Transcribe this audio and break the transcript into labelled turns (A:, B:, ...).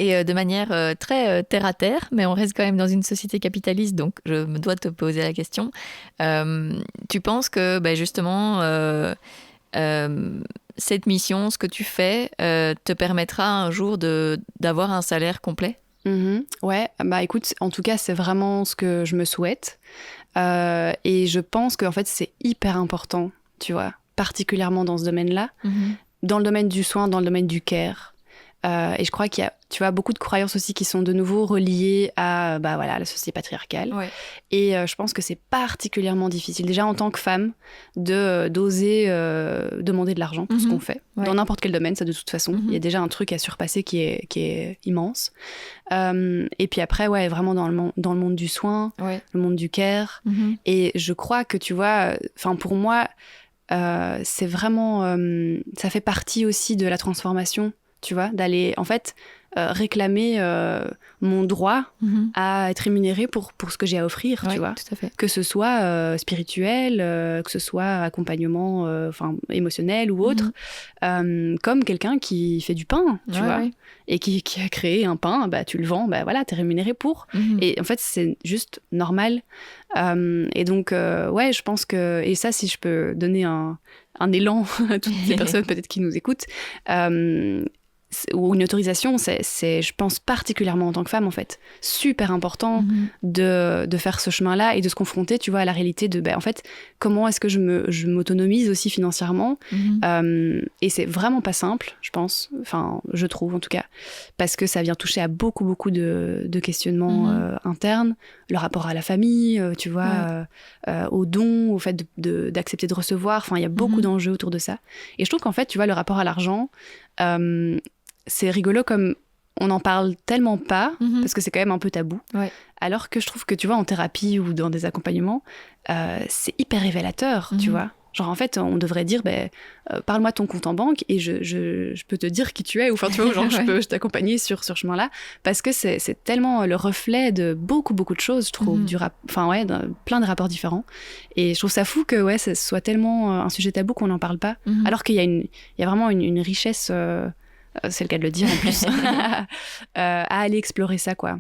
A: Et de manière très terre à terre, mais on reste quand même dans une société capitaliste, donc je me dois te poser la question. Tu penses que justement, cette mission, ce que tu fais, te permettra un jour d'avoir un salaire complet?
B: Ouais, bah écoute, en tout cas, c'est vraiment ce que je me souhaite. Et je pense qu'en fait, c'est hyper important, tu vois, particulièrement dans ce domaine-là, dans le domaine du soin, dans le domaine du care. Et je crois qu'il y a, tu vois, beaucoup de croyances aussi qui sont de nouveau reliées à la société patriarcale.
A: Ouais.
B: Et je pense que c'est particulièrement difficile, déjà en tant que femme, d'oser demander de l'argent pour ce qu'on fait, dans n'importe quel domaine, ça de toute façon. Il y a déjà un truc à surpasser qui est immense. Et puis après, ouais, vraiment dans le monde du soin, le monde du care. Et je crois que, tu vois, pour moi, c'est vraiment... ça fait partie aussi de la transformation, tu vois, d'aller, en fait, réclamer mon droit à être rémunérée pour ce que j'ai à offrir, tu vois.
A: Tout à fait.
B: Que ce soit spirituel, que ce soit accompagnement émotionnel ou autre, comme quelqu'un qui fait du pain, tu vois, et qui a créé un pain, tu le vends, voilà, t'es rémunéré pour. Et en fait, c'est juste normal. Et donc, ouais, je pense que... Et ça, si je peux donner un élan à toutes les personnes peut-être qui nous écoutent, ou une autorisation, c'est, je pense, particulièrement en tant que femme, en fait, super important de faire ce chemin-là et de se confronter, tu vois, à la réalité de, en fait, comment est-ce que je m'autonomise aussi financièrement. Et c'est vraiment pas simple, je pense, je trouve en tout cas, parce que ça vient toucher à beaucoup, beaucoup de questionnements internes, le rapport à la famille, tu vois, aux dons, au fait d'accepter de recevoir, il y a beaucoup d'enjeux autour de ça. Et je trouve qu'en fait, tu vois, le rapport à l'argent... c'est rigolo comme on n'en parle tellement pas, parce que c'est quand même un peu tabou, alors que je trouve que, tu vois, en thérapie ou dans des accompagnements, c'est hyper révélateur, tu vois. Genre, en fait, on devrait dire, parle-moi de ton compte en banque et je peux te dire qui tu es, ou tu vois, genre, je peux t'accompagner sur ce chemin-là, parce que c'est tellement le reflet de beaucoup, beaucoup de choses, je trouve, plein de rapports différents. Et je trouve ça fou que, ce soit tellement un sujet tabou qu'on n'en parle pas, alors qu'il y a vraiment une richesse... c'est le cas de le dire en plus, à aller explorer ça, quoi.